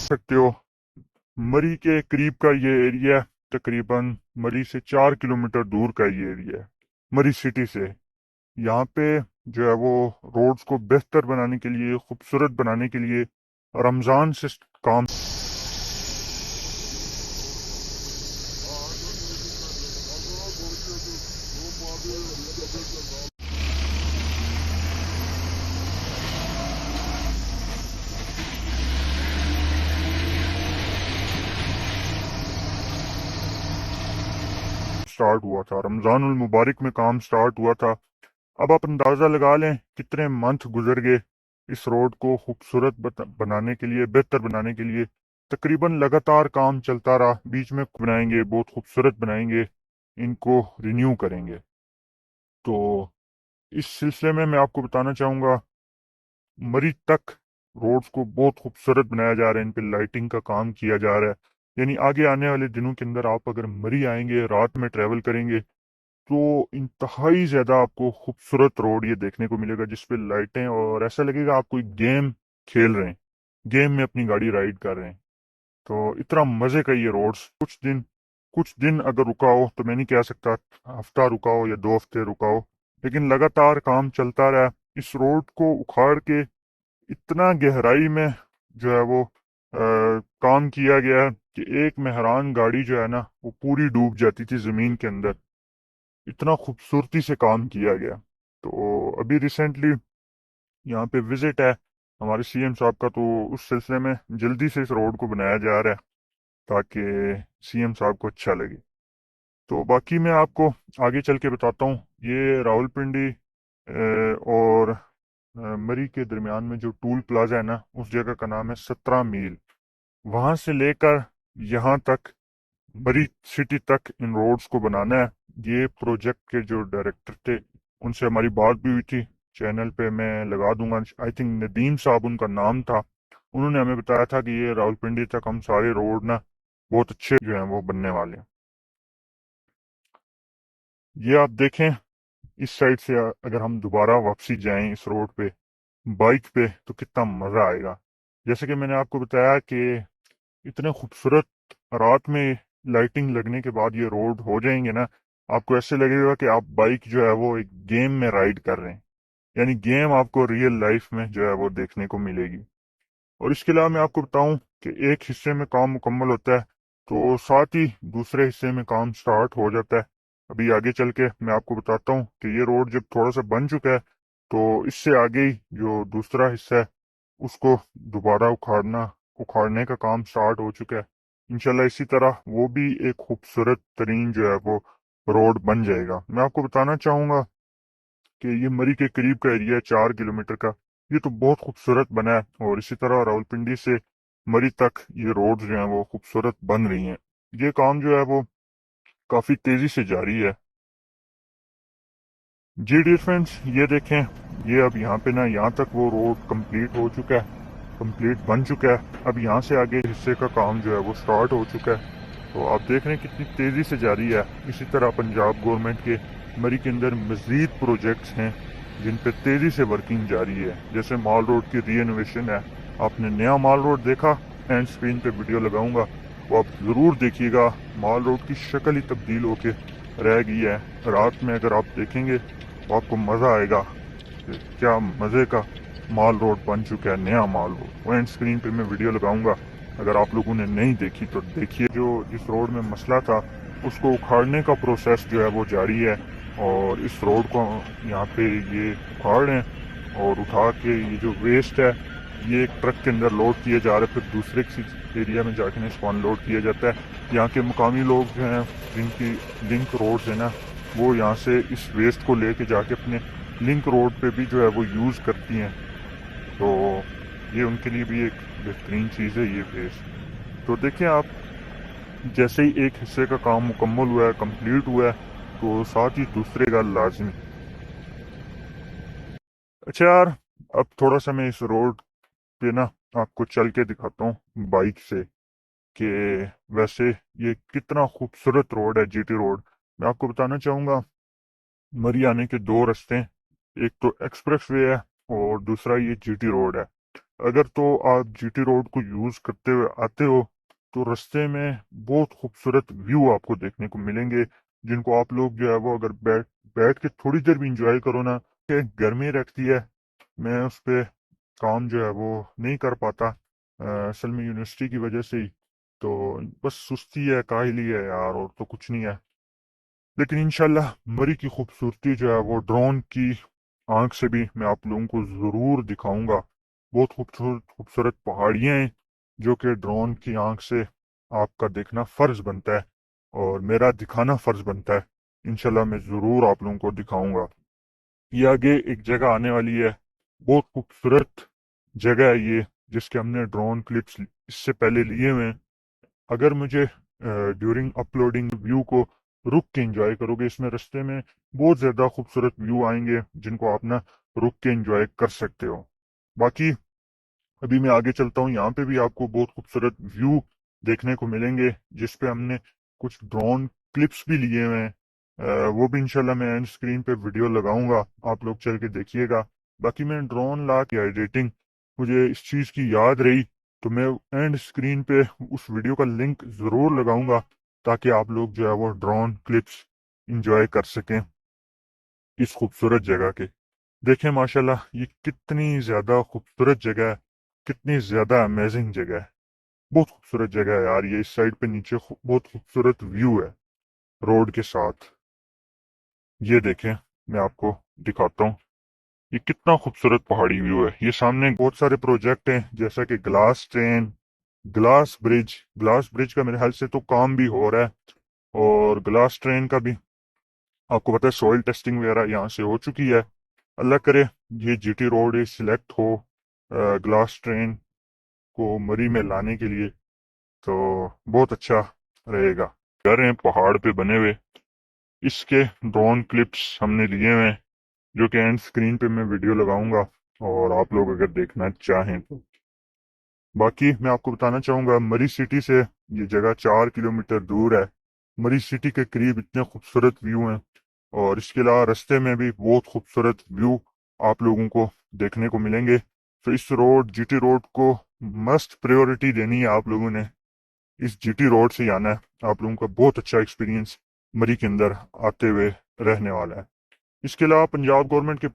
सकते हो मरी के करीब का ये एरिया है। तकरीबन मरी से 4 किलोमीटर दूर का ये एरिया है, मरी सिटी से। यहाँ पे जो है वो रोड्स को बेहतर बनाने के लिए, खूबसूरत बनाने के लिए रमजान से काम स्टार्ट हुआ था, रमजानुल मुबारक में काम स्टार्ट हुआ था। अब आप अंदाजा लगा लें कितने मंथ गुजर गए इस रोड को खूबसूरत बनाने के लिए, बेहतर बनाने के लिए। तकरीबन लगातार काम चलता रहा, बीच में बनाएंगे, बहुत खूबसूरत बनाएंगे, इनको रिन्यू करेंगे। तो इस सिलसिले में मैं आपको बताना चाहूंगा, मरी तक रोड्स को बहुत खूबसूरत बनाया जा रहा है, इन पे लाइटिंग का काम किया जा रहा है। यानी आगे आने वाले दिनों के अंदर आप अगर मरी आएंगे, रात में ट्रेवल करेंगे, तो इंतहाई ज्यादा आपको खूबसूरत रोड ये देखने को मिलेगा, जिसपे लाइटें, और ऐसा लगेगा आप कोई गेम खेल रहे हैं, गेम में अपनी गाड़ी राइड कर रहे हैं। तो इतना मजे का ये रोड्स, कुछ दिन अगर रुका हो तो मैं नहीं कह सकता हफ्ता रुका हो या 2 हफ्ते रुका हो, लेकिन लगातार काम चलता रहा। इस रोड को उखाड़ के इतना गहराई में जो है वो काम किया गया है कि एक मेहरान गाड़ी जो है ना वो पूरी डूब जाती थी जमीन के अंदर। इतना खूबसूरती से काम किया गया। तो अभी रिसेंटली यहाँ पे विजिट है हमारे सीएम साहब का, तो उस सिलसिले में जल्दी से इस रोड को बनाया जा रहा है ताकि सीएम साहब को अच्छा लगे। तो बाकी मैं आपको आगे चल के बताता हूँ। ये रावलपिंडी और मरी के दरमियान में जो टूल प्लाजा है ना, उस जगह का नाम है 17 मील। वहां से लेकर यहाँ तक, मरी सिटी तक इन रोड्स को बनाना है। ये प्रोजेक्ट के जो डायरेक्टर थे उनसे हमारी बात भी हुई थी, चैनल पे मैं लगा दूंगा, आई थिंक नदीम साहब उनका नाम था। उन्होंने हमें बताया था कि ये रावलपिंडी तक हम सारे रोड ना बहुत अच्छे जो हैं वो बनने वाले हैं। ये आप देखें, इस साइड से अगर हम दोबारा वापसी जाएं इस रोड पे बाइक पे तो कितना मजा आएगा। जैसे कि मैंने आपको बताया कि इतने खूबसूरत, रात में लाइटिंग लगने के बाद ये रोड हो जाएंगे ना, आपको ऐसे लगेगा कि आप बाइक जो है वो एक गेम में राइड कर रहे हैं। यानी गेम आपको रियल लाइफ में जो है वो देखने को मिलेगी। और इसके अलावा मैं आपको बताऊं कि एक हिस्से में काम मुकम्मल होता है तो साथ ही दूसरे हिस्से में काम स्टार्ट हो जाता है। अभी आगे चल के मैं आपको बताता हूँ कि ये रोड जब थोड़ा सा बन चुका है तो इससे आगे ही जो दूसरा हिस्सा है उसको दोबारा उखाड़ने का काम स्टार्ट हो चुका है। इंशाल्लाह इसी तरह वो भी एक खूबसूरत तरीन जो है वो रोड बन जाएगा। मैं आपको बताना चाहूंगा कि ये मरी के करीब का एरिया है, 4 किलोमीटर का। ये तो बहुत खूबसूरत बना है, और इसी तरह रावलपिंडी से मरी तक ये रोड जो है वो खूबसूरत बन रही हैं। ये काम जो है वो काफी तेजी से जारी है। जी डियर फ्रेंड्स, ये देखें, ये अब यहाँ पे ना, यहाँ तक वो रोड कंप्लीट हो चुका है, कंप्लीट बन चुका है। अब यहाँ से आगे हिस्से का काम जो है वो स्टार्ट हो चुका है। तो आप देख रहे हैं कितनी तेजी से जारी है। इसी तरह पंजाब गवर्नमेंट के मरी के अंदर मजीद प्रोजेक्ट्स हैं जिन पे तेजी से वर्किंग जारी है। जैसे माल रोड की रीइनोवेशन है। आपने नया माल रोड देखा, एंड स्क्रीन पे वीडियो लगाऊंगा, वो आप जरूर देखिएगा। माल रोड की शक्ल ही तब्दील होके रह गई है। रात में अगर आप देखेंगे तो आपको मजा आएगा कि क्या मजे का माल रोड बन चुका है, नया माल रोड। वो एंड स्क्रीन पे मैं वीडियो लगाऊंगा, अगर आप लोगों ने नहीं देखी तो देखिए। जो जिस रोड में मसला था उसको उखाड़ने का प्रोसेस जो है वो जारी है, और इस रोड को यहाँ पे ये उखाड़ रहे हैं, और उठा के ये जो वेस्ट है ये एक ट्रक के अंदर लोड किया जा रहा है, फिर दूसरे किसी एरिया में जाके इसको अनलोड किया जाता है। यहाँ के मुकामी लोग जो हैं, जिनकी लिंक रोड है ना, वो यहाँ से इस वेस्ट को लेके जाके अपने लिंक रोड पे भी जो है वो यूज़ करती हैं। तो ये उनके लिए भी एक बेहतरीन चीज़ है ये वेस्ट। तो देखिए आप, जैसे ही एक हिस्से का काम मुकम्मल हुआ है, कंप्लीट हुआ है, तो साथ ही दूसरे का लाजमी। अच्छा यार, अब थोड़ा सा मैं इस रोड पे ना आपको चल के दिखाता हूँ बाइक से कि वैसे ये कितना खूबसूरत रोड है, जीटी रोड। मैं आपको बताना चाहूँगा, मरी आने के दो रास्ते हैं, एक तो एक्सप्रेस वे है और दूसरा ये जीटी रोड है। अगर तो आप जीटी रोड को यूज करते हुए आते हो तो रास्ते में बहुत खूबसूरत व्यू आपको देखने को मिलेंगे, जिनको आप लोग जो है वो अगर बैठ बैठ के थोड़ी देर भी इंजॉय करो ना, कि गर्मी रहती है, मैं उस पे काम जो है वो नहीं कर पाता, असल में यूनिवर्सिटी की वजह से ही। तो बस सुस्ती है, काहली है यार, और तो कुछ नहीं है। लेकिन इंशाल्लाह मरी की खूबसूरती जो है वो ड्रोन की आंख से भी मैं आप लोगों को जरूर दिखाऊंगा। बहुत खूबसूरत खूबसूरत पहाड़ियां हैं जो कि ड्रोन की आंख से आपका देखना फर्ज बनता है, और मेरा दिखाना फर्ज बनता है। इंशाल्लाह मैं जरूर आप लोगों को दिखाऊंगा। ये आगे एक जगह आने वाली है, बहुत खूबसूरत जगह है ये, जिसके हमने ड्रोन क्लिप्स इससे पहले लिए हुए हैं। अगर मुझे ड्यूरिंग अपलोडिंग व्यू को रुक के एंजॉय करोगे, इसमें रास्ते में बहुत ज्यादा खूबसूरत व्यू आएंगे जिनको आप ना रुक के एंजॉय कर सकते हो। बाकी अभी मैं आगे चलता हूँ, यहाँ पे भी आपको बहुत खूबसूरत व्यू देखने को मिलेंगे, जिसपे हमने कुछ ड्रोन क्लिप्स भी लिए हुए हैं। वो भी इंशाल्लाह मैं एंड स्क्रीन पे वीडियो लगाऊंगा, आप लोग चल के देखिएगा। बाकी मैं ड्रोन ला के एडिटिंग मुझे इस चीज की याद रही, तो मैं एंड स्क्रीन पे उस वीडियो का लिंक जरूर लगाऊंगा, ताकि आप लोग जो है वो ड्रोन क्लिप्स इंजॉय कर सकें इस खूबसूरत जगह के। देखें माशाल्लाह ये कितनी ज्यादा खूबसूरत जगह है, कितनी ज्यादा अमेजिंग जगह है। बहुत खूबसूरत जगह है यार ये। इस साइड पे नीचे बहुत खूबसूरत व्यू है रोड के साथ। ये देखें, मैं आपको दिखाता हूँ, ये कितना खूबसूरत पहाड़ी व्यू है। ये सामने बहुत सारे प्रोजेक्ट हैं, जैसा कि ग्लास ट्रेन, ग्लास ब्रिज का मेरे ख्याल से तो काम भी हो रहा है, और ग्लास ट्रेन का भी आपको पता है सॉइल टेस्टिंग वगैरह यहाँ से हो चुकी है। अल्लाह करे ये जीटी रोड सिलेक्ट हो ग्लास ट्रेन को मरी में लाने के लिए, तो बहुत अच्छा रहेगा। घर हैं पहाड़ पे बने हुए, इसके ड्रोन क्लिप्स हमने लिए हुए हैं, जो कि एंड स्क्रीन पे मैं वीडियो लगाऊंगा, और आप लोग अगर देखना चाहें तो। बाकी मैं आपको बताना चाहूंगा, मरी सिटी से ये जगह 4 किलोमीटर दूर है। मरी सिटी के करीब इतने खूबसूरत व्यू हैं, और इसके अलावा रास्ते में भी बहुत खूबसूरत व्यू आप लोगों को देखने को मिलेंगे। तो इस जीटी रोड को मस्ट प्रायोरिटी देनी है आप लोगों ने। इस जीटी रोड से आना है, आप लोगों का बहुत अच्छा एक्सपीरियंस मरी के अंदर आते हुए रहने वाला है। इसके अलावा पंजाब गवर्नमेंट के